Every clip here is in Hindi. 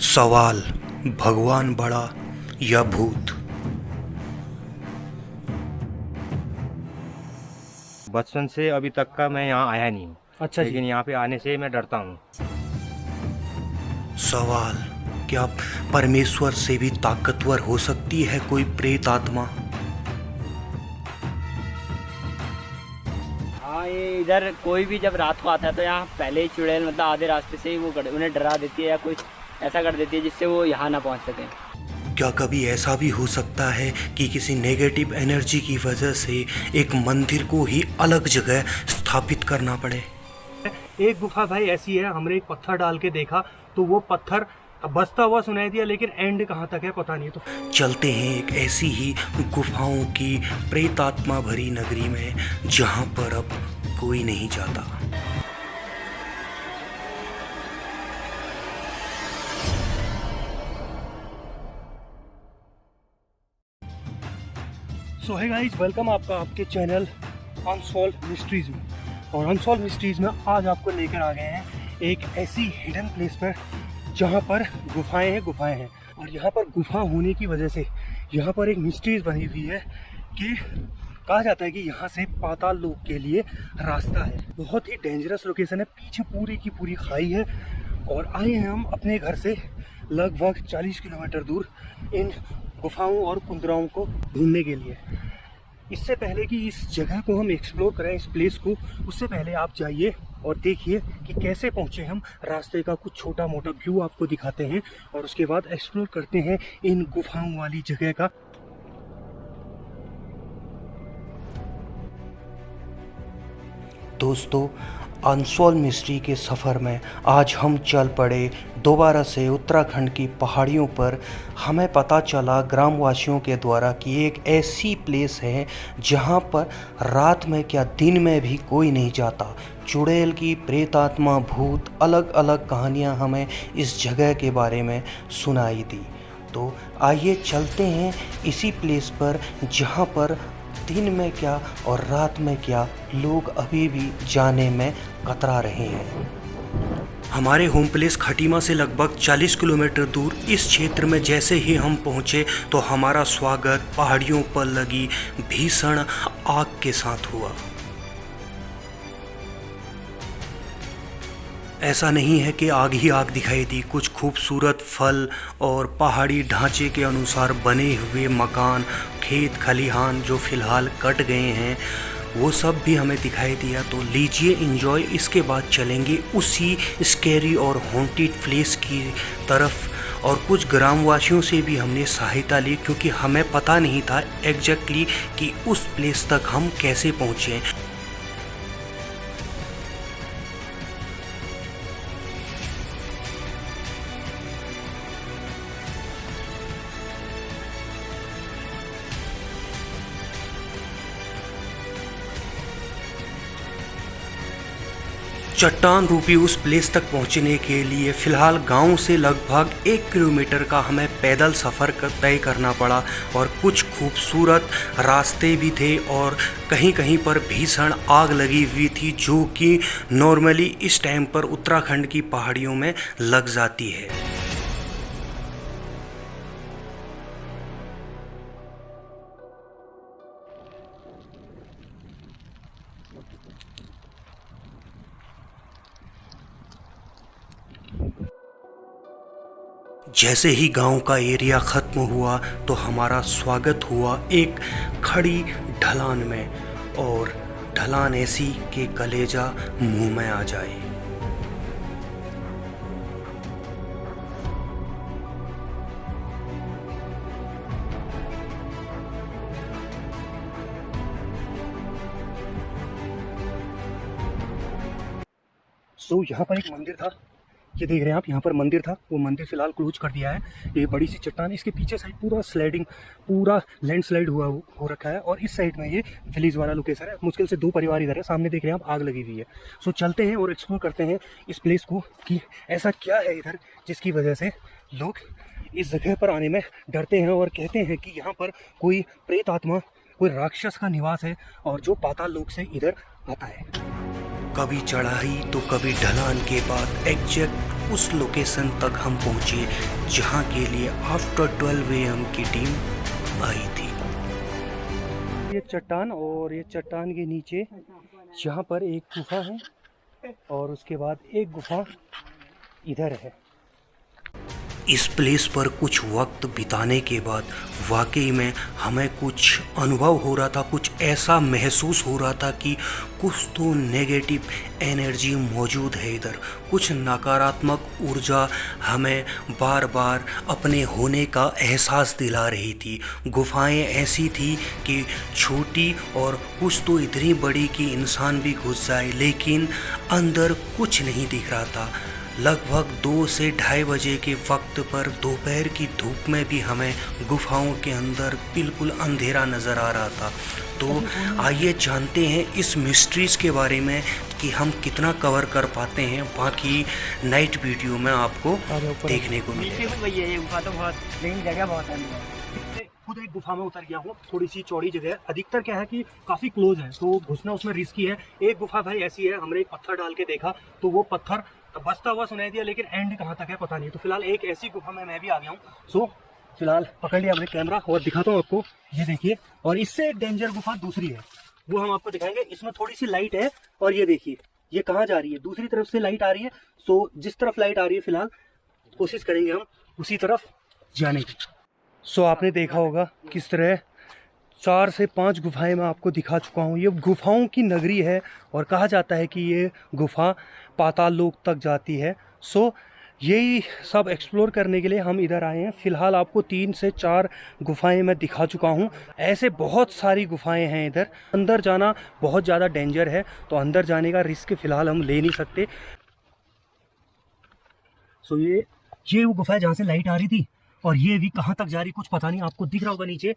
सवाल, भगवान बड़ा या भूत? बचपन से अभी तक का मैं यहाँ आया नहीं हूँ। अच्छा लेकिन जी। यहाँ पे आने से मैं डरता हूँ। सवाल, क्या परमेश्वर से भी ताकतवर हो सकती है कोई प्रेत आत्मा? हाँ, ये इधर कोई भी जब रात को आता है तो यहाँ पहले ही चुड़ैल मतलब आधे रास्ते से ही उन्हें डरा देती है या कुछ ऐसा कर देती है जिससे वो यहाँ ना पहुँच सकें। क्या कभी ऐसा भी हो सकता है कि किसी नेगेटिव एनर्जी की वजह से एक मंदिर को ही अलग जगह स्थापित करना पड़े? एक गुफा भाई ऐसी है, हमने एक पत्थर डाल के देखा तो वो पत्थर बसता हुआ सुनाई दिया, लेकिन एंड कहाँ तक है पता नहीं। तो चलते हैं एक ऐसी ही गुफाओं की प्रेतात्मा भरी नगरी में जहां पर अब कोई नहीं जाता। सो है गाइस, वेलकम आपका आपके चैनल अनसॉल्व मिस्ट्रीज में। और अनसॉल्व मिस्ट्रीज में आज आपको लेकर आ गए हैं एक ऐसी हिडन प्लेस पर जहाँ पर गुफाएं हैं। और यहाँ पर गुफा होने की वजह से यहाँ पर एक मिस्ट्रीज बनी हुई है कि कहा जाता है कि यहाँ से पाताल लोक के लिए रास्ता है। बहुत ही डेंजरस लोकेशन है, पीछे पूरी की पूरी खाई है। और आए हैं हम अपने घर से लगभग 40 किलोमीटर दूर इन गुफाओं और कुंदराओं को ढूंढने के लिए। इससे पहले कि इस जगह को हम एक्सप्लोर करें, इस प्लेस को, उससे पहले आप जाइए और देखिए कि कैसे पहुंचे हम। रास्ते का कुछ छोटा मोटा व्यू आपको दिखाते हैं और उसके बाद एक्सप्लोर करते हैं इन गुफाओं वाली जगह का। दोस्तों, अनसॉल्व मिस्ट्री के सफ़र में आज हम चल पड़े दोबारा से उत्तराखंड की पहाड़ियों पर। हमें पता चला ग्रामवासियों के द्वारा कि एक ऐसी प्लेस है जहां पर रात में क्या दिन में भी कोई नहीं जाता। चुड़ैल की प्रेतात्मा, भूत, अलग अलग कहानियां हमें इस जगह के बारे में सुनाई दी। तो आइए चलते हैं इसी प्लेस पर जहां पर दिन में क्या और रात में क्या लोग अभी भी जाने में कतरा रहे हैं। हमारे होम प्लेस खटीमा से लगभग 40 किलोमीटर दूर इस क्षेत्र में जैसे ही हम पहुंचे तो हमारा स्वागत पहाड़ियों पर लगी भीषण आग के साथ हुआ। ऐसा नहीं है कि आग ही आग दिखाई दी, कुछ खूबसूरत फल और पहाड़ी ढांचे के अनुसार बने हुए मकान, खेत खलिहान जो फ़िलहाल कट गए हैं, वो सब भी हमें दिखाई दिया। तो लीजिए एंजॉय। इसके बाद चलेंगे उसी स्कैरी और हॉन्टेड प्लेस की तरफ। और कुछ ग्रामवासियों से भी हमने सहायता ली क्योंकि हमें पता नहीं था एग्जैक्टली कि उस प्लेस तक हम कैसे पहुँचें। चट्टान रूपी उस प्लेस तक पहुंचने के लिए फ़िलहाल गांव से लगभग 1 किलोमीटर का हमें पैदल सफ़र तय करना पड़ा। और कुछ खूबसूरत रास्ते भी थे और कहीं कहीं पर भीषण आग लगी हुई थी जो कि नॉर्मली इस टाइम पर उत्तराखंड की पहाड़ियों में लग जाती है। जैसे ही गांव का एरिया ख़त्म हुआ तो हमारा स्वागत हुआ एक खड़ी ढलान में। और ढलान ऐसी कि कलेजा मुंह में आ जाए। सो यहाँ पर एक मंदिर था, ये देख रहे हैं आप, यहाँ पर मंदिर था। वो मंदिर फिलहाल क्लोज कर दिया है। ये बड़ी सी चट्टान, इसके पीछे साइड पूरा स्लाइडिंग, पूरा लैंडस्लाइड हो रखा है। और इस साइड में ये विलेज वाला लोकेशन है। मुश्किल से 2 परिवार इधर है। सामने देख रहे हैं आप, आग लगी हुई है। सो चलते हैं और एक्सप्लोर करते हैं इस प्लेस को कि ऐसा क्या है इधर जिसकी वजह से लोग इस जगह पर आने में डरते हैं और कहते हैं कि यहाँ पर कोई प्रेत आत्मा, कोई राक्षस का निवास है और जो पाताल लोक से इधर आता है। कभी चढ़ाई तो कभी ढलान के बाद एग्जैक्ट उस लोकेशन तक हम पहुंचे जहां के लिए आफ्टर 12 AM की टीम आई थी। ये चट्टान और ये चट्टान के नीचे यहाँ पर एक गुफा है और उसके बाद एक गुफा इधर है। इस प्लेस पर कुछ वक्त बिताने के बाद वाकई में हमें कुछ अनुभव हो रहा था, कुछ ऐसा महसूस हो रहा था कि कुछ तो नेगेटिव एनर्जी मौजूद है इधर, कुछ नकारात्मक ऊर्जा हमें बार बार अपने होने का एहसास दिला रही थी। गुफाएं ऐसी थी कि छोटी और कुछ तो इतनी बड़ी कि इंसान भी घुस जाए, लेकिन अंदर कुछ नहीं दिख रहा था। लगभग 2 से 2:30 बजे के वक्त पर दोपहर की धूप में भी हमें गुफाओं के अंदर बिल्कुल अंधेरा नज़र आ रहा था। तो आइए जानते हैं इस मिस्ट्रीज़ के बारे में कि हम कितना कवर कर पाते हैं। बाकी नाइट वीडियो में आपको देखने को मिलेगा। ये गुफा तो बहुत, लेकिन जगह बहुत है। खुद एक गुफा में उतर गया हूँ, थोड़ी सी चौड़ी जगह है। अधिकतर क्या है कि काफ़ी क्लोज है तो घुसना उसमें रिस्की है। एक गुफा भाई ऐसी है, हमने एक पत्थर डाल के देखा तो वो पत्थर बसता हुआ सुनाई दिया, लेकिन एंड कहाँ तक है पता नहीं। तो फिलहाल एक ऐसी गुफा में मैं भी आ गया हूँ। सो फिलहाल पकड़ लिया हमने कैमरा और दिखाता हूँ आपको, ये देखिए। और इससे एक डेंजर गुफा दूसरी है, वो हम आपको दिखाएंगे। इसमें थोड़ी सी लाइट है और ये देखिए ये कहाँ जा रही है, दूसरी तरफ से लाइट आ रही है। सो जिस तरफ लाइट आ रही है फिलहाल कोशिश करेंगे हम उसी तरफ जाने की। सो आपने देखा होगा किस तरह 4 से 5 गुफाएं मैं आपको दिखा चुका हूँ। ये गुफाओं की नगरी है और कहा जाता है कि ये गुफा पाताल लोक तक जाती है। सो यही सब एक्सप्लोर करने के लिए हम इधर आए हैं। फ़िलहाल आपको 3 से 4 गुफाएं मैं दिखा चुका हूँ। ऐसे बहुत सारी गुफाएं हैं इधर। अंदर जाना बहुत ज़्यादा डेंजर है, तो अंदर जाने का रिस्क फ़िलहाल हम ले नहीं सकते। सो ये वो गुफा है जहाँ से लाइट आ रही थी और ये भी कहाँ तक जा रही कुछ पता नहीं। आपको दिख रहा होगा नीचे,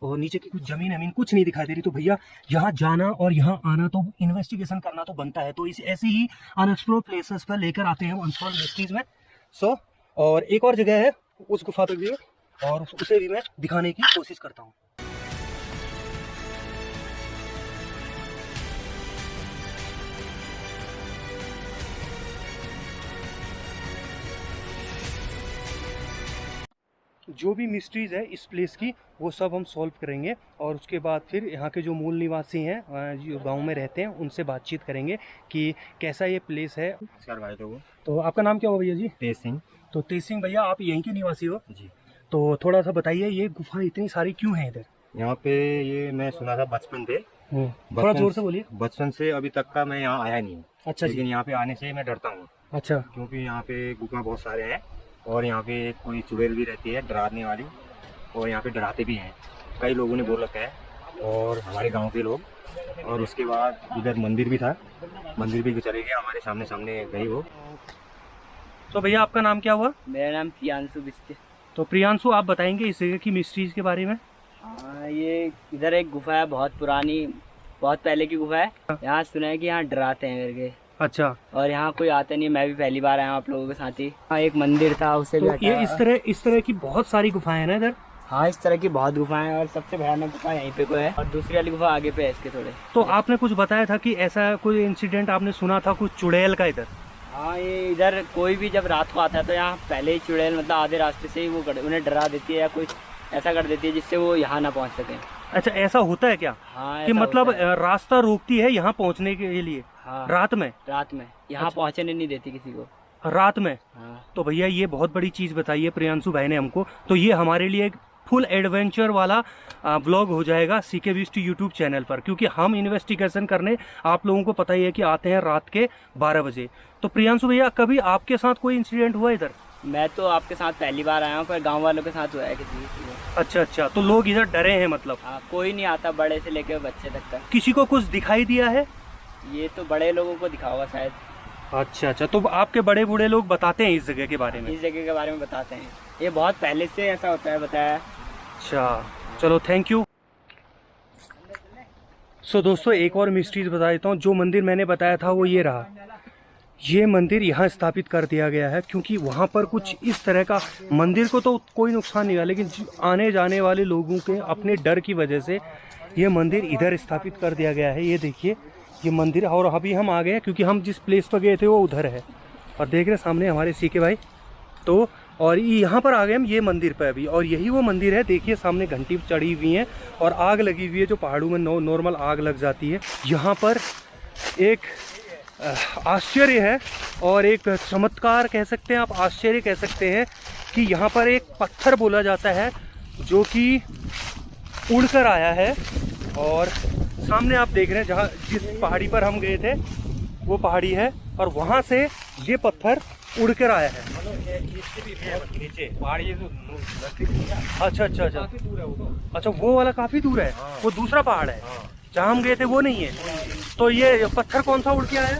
और नीचे की कुछ ज़मीन कुछ नहीं दिखाई दे रही। तो भैया यहाँ जाना और यहाँ आना तो इन्वेस्टिगेशन करना तो बनता है। तो इस ऐसे ही अनएक्सप्लोर्ड प्लेसेस पर लेकर आते हैं हम अनसॉल्व्ड मिस्ट्रीज में। सो और एक और जगह है उस गुफा तक भी, और उसे भी मैं दिखाने की कोशिश करता हूँ। जो भी मिस्ट्रीज़ है इस प्लेस की वो सब हम सॉल्व करेंगे, और उसके बाद फिर यहाँ के जो मूल निवासी हैं जो गांव में रहते हैं उनसे बातचीत करेंगे कि कैसा ये प्लेस है। नमस्कार भाई लोगों। तो आपका नाम क्या हो भैया जी? तेज सिंह। तो तेज सिंह भैया, आप यहीं के निवासी हो जी। तो थोड़ा सा बताइए ये गुफा इतनी सारी क्यों है इधर? यहाँ पे ये मैं सुना था बचपन से। थोड़ा जोर से बोलिए। बचपन से अभी तक का मैं यहाँ आया नहीं हूँ। अच्छा जी। लेकिन यहाँ पे आने से मैं डरता हूँ। अच्छा। क्योंकि यहाँ पे गुफा बहुत सारे हैं और यहाँ पे कोई चुड़ैल भी रहती है डराने वाली, और यहाँ पे डराते भी हैं, कई लोगों ने बोल रखा है और हमारे गांव के लोग। और उसके बाद इधर मंदिर भी था, मंदिर भी चले गए हमारे सामने सामने गई वो। तो भैया आपका नाम क्या हुआ? मेरा नाम प्रियांशु बिस्ते। तो प्रियांशु, आप बताएंगे इस जगह की मिस्ट्रीज के बारे में? ये इधर एक गुफा है, बहुत पुरानी, बहुत पहले की गुफा है। यहाँ सुना है कि यहाँ डराते हैं करके। अच्छा। और यहाँ कोई आता नहीं, मैं भी पहली बार आया हूँ आप लोगों के साथ ही। हाँ, एक मंदिर था उसे तो भी ये इस तरह की बहुत सारी गुफाएं हैं ना इधर? हाँ, इस तरह की बहुत गुफाएं हैं और सबसे भयानक गुफा यहीं पे कोई है, और दूसरी वाली गुफा आगे पे है इसके थोड़े। तो आपने कुछ बताया था कि ऐसा कोई इंसिडेंट आपने सुना था कुछ चुड़ैल का इधर? हाँ, ये इधर कोई भी जब रात को आता है तो यहाँ पहले ही चुड़ैल मतलब आधे रास्ते से ही वो उन्हें डरा देती है या कुछ ऐसा कर देती है जिससे वो यहाँ ना पहुँच सके। अच्छा, ऐसा होता है क्या? हाँ, कि मतलब रास्ता रोकती है यहाँ पहुँचने के लिए? हाँ, रात में यहाँ अच्छा। पहुँचने नहीं देती किसी को रात में। हाँ। तो भैया ये बहुत बड़ी चीज़ बताई है प्रियांशु भाई ने हमको। तो ये हमारे लिए एक फुल एडवेंचर वाला ब्लॉग हो जाएगा सीके बीस्ट यूट्यूब चैनल पर, क्योंकि हम इन्वेस्टिगेशन करने आप लोगों को पता ही है कि आते हैं रात के 12 बजे। तो प्रियांशु भैया, कभी आपके साथ कोई इंसिडेंट हुआ इधर? मैं तो आपके साथ पहली बार आया हूँ, पर गांव वालों के साथ हुआ है किसी को। अच्छा। तो लोग इधर डरे हैं मतलब? हाँ, कोई नहीं आता, बड़े से लेकर बच्चे तक का। किसी को कुछ दिखाई दिया है? ये तो बड़े लोगों को दिखा होगा शायद। अच्छा। तो आपके बड़े बूढ़े लोग बताते हैं इस जगह के बारे में? इस जगह के बारे में बताते हैं, ये बहुत पहले से ऐसा होता है बताया। अच्छा, चलो थैंक यू। सो दोस्तों, एक और मिस्ट्रीज बता देता हूँ। जो मंदिर मैंने बताया था वो ये रहा। ये मंदिर यहाँ स्थापित कर दिया गया है क्योंकि वहाँ पर कुछ इस तरह का, मंदिर को तो कोई नुकसान नहीं हुआ, लेकिन आने जाने वाले लोगों के अपने डर की वजह से ये मंदिर इधर स्थापित कर दिया गया है। ये देखिए ये मंदिर, और अभी हम आ गए हैं क्योंकि हम जिस प्लेस पर गए थे वो उधर है। और देख रहे हैं सामने हमारे सीके भाई। तो और यहाँ पर आ गए हम ये मंदिर पे अभी, और यही वो मंदिर है। देखिए सामने घंटी चढ़ी हुई है और आग लगी हुई है, जो पहाड़ों में नॉर्मल आग लग जाती है। यहाँ पर एक आश्चर्य है और एक चमत्कार कह सकते हैं आप, आश्चर्य कह सकते हैं कि यहाँ पर एक पत्थर बोला जाता है जो कि उड़कर आया है। और सामने आप देख रहे हैं जहाँ जिस पहाड़ी पर हम गए थे वो पहाड़ी है, और वहाँ से ये पत्थर उड़कर आया है। अच्छा अच्छा अच्छा, अच्छा वो वाला काफ़ी दूर है, वो दूसरा पहाड़ है। जहाँ हम गए थे वो नहीं है। तो ये पत्थर कौन सा उड़ के आया?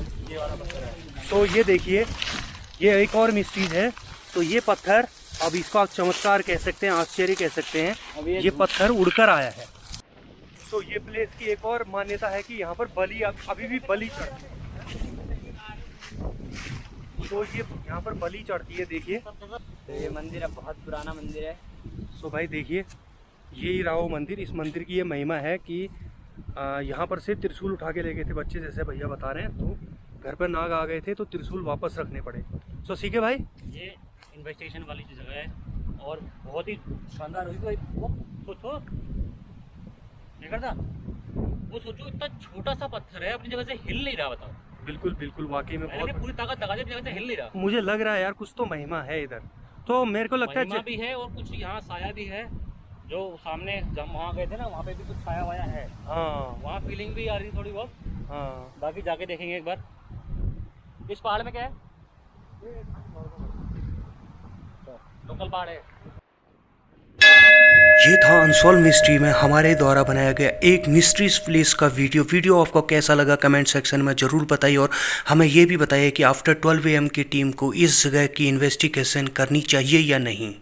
तो ये देखिए, ये एक और मिस्ट्रीज है। तो ये पत्थर, अब इसको आप चमत्कार कह सकते हैं, आश्चर्य कह सकते हैं, ये पत्थर उड़कर आया है। तो ये प्लेस की एक और मान्यता है कि यहाँ पर बलि अभी भी बलि चढ़ती है। तो ये यहाँ पर बलि चढ़ती है, देखिए। तो ये मंदिर अब बहुत पुराना मंदिर है। तो भाई देखिए, यही रहा वो मंदिर। इस मंदिर की ये महिमा है कि यहाँ पर से त्रिशूल उठा के ले गए थे बच्चे, जैसे भैया बता रहे हैं। तो घर पर नाग आ गए थे तो त्रिशूल वापस रखने पड़े। तो सीखे भाई, ये इन्वेस्टिगेशन वाली जगह है और बहुत ही शानदार हुई। वो सोचो, नहीं करता वो, सोचो इतना छोटा सा पत्थर है, अपनी जगह से हिल नहीं रहा। बताओ। बिल्कुल बिल्कुल, वाकई में बहुत पूरी ताकत लगा दी, अपनी जगह से हिल नहीं रहा। मुझे लग रहा है यार कुछ तो महिमा है इधर। तो मेरे को लगता महिमा है भी है और कुछ यहाँ साया भी है। जो सामने जब वहाँ गए थे ना, वहाँ पे भी कुछ साया वाया है। हाँ वहाँ फीलिंग भी आ रही थोड़ी बहुत। हाँ, बाकी जाके देखेंगे एक बार। इस पहाड़ में क्या है? लोकल पहाड़ है। ये था अनसॉल्व मिस्ट्री में हमारे द्वारा बनाया गया एक मिस्ट्रीज प्लेस का वीडियो आपको कैसा लगा कमेंट सेक्शन में ज़रूर बताइए, और हमें ये भी बताइए कि आफ्टर 12 AM की टीम को इस जगह की इन्वेस्टिगेशन करनी चाहिए या नहीं।